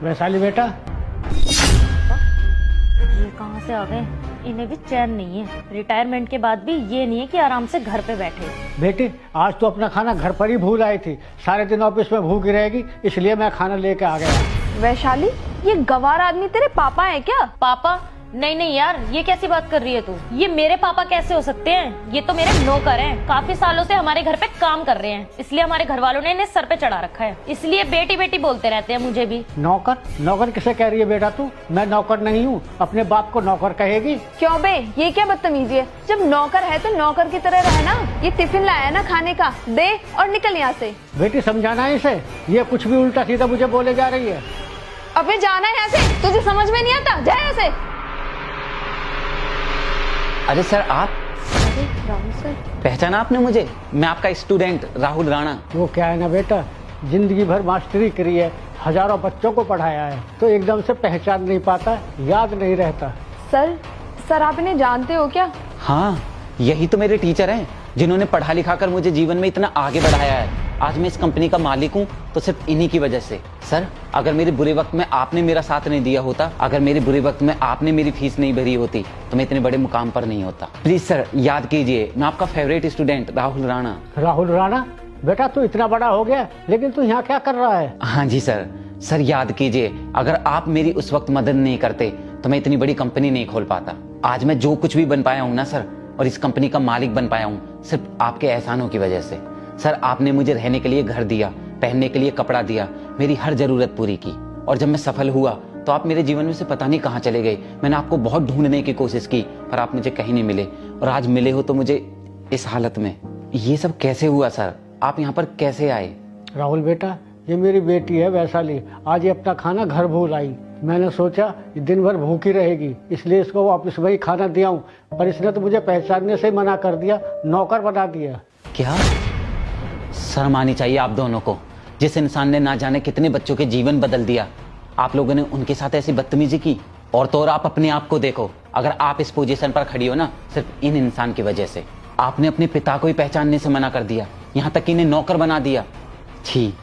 वैशाली बेटा, ये कहाँ से आ गए? इन्हें भी चैन नहीं है। रिटायरमेंट के बाद भी ये नहीं है कि आराम से घर पे बैठे। बेटी आज तो अपना खाना घर पर ही भूल आई थी। सारे दिन ऑफिस में भूखी रहेगी, इसलिए मैं खाना लेके आ गया। वैशाली, ये गवार आदमी तेरे पापा है क्या? पापा? नहीं नहीं यार, ये कैसी बात कर रही है तू? ये मेरे पापा कैसे हो सकते हैं? ये तो मेरे नौकर हैं। काफी सालों से हमारे घर पे काम कर रहे हैं, इसलिए हमारे घर वालों ने इन्हें सर पे चढ़ा रखा है। इसलिए बेटी बेटी बोलते रहते हैं मुझे भी। नौकर? नौकर किसे कह रही है बेटा तू? मैं नौकर नहीं हूँ। अपने बाप को नौकर कहेगी? क्यों बे, ये क्या बदतमीजी है? जब नौकर है तो नौकर की तरह रहना। ये टिफिन लाया है ना खाने का, दे और निकल यहाँ से। बेटी समझाना है इसे, ये कुछ भी उल्टा सीधा मुझे बोले जा रही है। अबे जाना है यहाँ से, तुझे समझ में नहीं आता? जा यहाँ से। अरे सर, आप अरे राहुल सर, पहचाना आपने मुझे? मैं आपका स्टूडेंट राहुल राणा। वो क्या है ना बेटा, जिंदगी भर मास्टरी करी है, हजारों बच्चों को पढ़ाया है, तो एकदम से पहचान नहीं पाता, याद नहीं रहता। सर आप इन्हें जानते हो क्या? हाँ, यही तो मेरे टीचर हैं जिन्होंने पढ़ा लिखा कर मुझे जीवन में इतना आगे बढ़ाया है। आज मैं इस कंपनी का मालिक हूँ तो सिर्फ इन्हीं की वजह से। सर, अगर मेरे बुरे वक्त में आपने मेरा साथ नहीं दिया होता, अगर मेरे बुरे वक्त में आपने मेरी फीस नहीं भरी होती, तो मैं इतने बड़े मुकाम पर नहीं होता। प्लीज सर, याद कीजिए, मैं आपका फेवरेट स्टूडेंट राहुल राणा। राहुल राणा? बेटा तू इतना बड़ा हो गया, लेकिन तू यहाँ क्या कर रहा है? हाँ जी सर। सर याद कीजिए, अगर आप मेरी उस वक्त मदद नहीं करते तो मैं इतनी बड़ी कंपनी नहीं खोल पाता। आज मैं जो कुछ भी बन पाया हूँ ना सर, और इस कंपनी का मालिक बन पाया हूँ, सिर्फ आपके एहसानों की वजह से। सर, आपने मुझे रहने के लिए घर दिया, पहनने के लिए कपड़ा दिया, मेरी हर जरूरत पूरी की। और जब मैं सफल हुआ तो आप मेरे जीवन में से पता नहीं कहाँ चले गए। मैंने आपको बहुत ढूंढने की कोशिश की, पर आप मुझे कहीं नहीं मिले, और आज मिले हो तो मुझे इस हालत में। ये सब कैसे हुआ सर? आप यहाँ पर कैसे आए? राहुल बेटा, ये मेरी बेटी है वैशाली। आज ये अपना खाना घर भूल आई। मैंने सोचा ये दिन भर भूखी रहेगी, इसलिए इसको वापस वही खाना दिया हूँ, पर इसने तो मुझे पहचानने से मना कर दिया, नौकर बना दिया। क्या? शर्म आनी चाहिए आप दोनों को। जिस इंसान ने ना जाने कितने बच्चों के जीवन बदल दिया, आप लोगों ने उनके साथ ऐसी बदतमीजी की। और तो और आप अपने आप को देखो, अगर आप इस पोजीशन पर खड़ी हो ना, सिर्फ इन इंसान की वजह से। आपने अपने पिता को ही पहचानने से मना कर दिया, यहाँ तक कि इन्हें नौकर बना दिया। छी,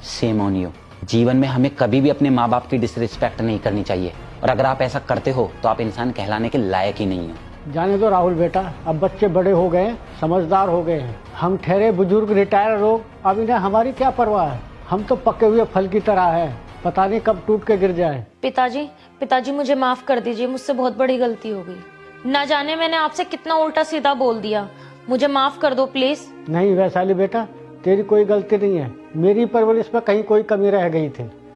शेम ऑन यू। जीवन में हमें कभी भी अपने माँ बाप की डिसरिस्पेक्ट नहीं करनी चाहिए, और अगर आप ऐसा करते हो तो आप इंसान कहलाने के लायक ही नहीं हो। जाने दो राहुल बेटा, अब बच्चे बड़े हो गए, समझदार हो गए हैं। हम ठहरे बुजुर्ग रिटायर लोग, अब इन्हें हमारी क्या परवाह है। हम तो पके हुए फल की तरह है, पता नहीं कब टूट के गिर जाए। पिताजी मुझे माफ कर दीजिए, मुझसे बहुत बड़ी गलती हो गई। ना जाने मैंने आपसे कितना उल्टा सीधा बोल दिया, मुझे माफ कर दो प्लीज। नहीं वैशाली बेटा, तेरी कोई गलती नहीं है, मेरी परवरिश में कहीं कोई कमी रह गई थी।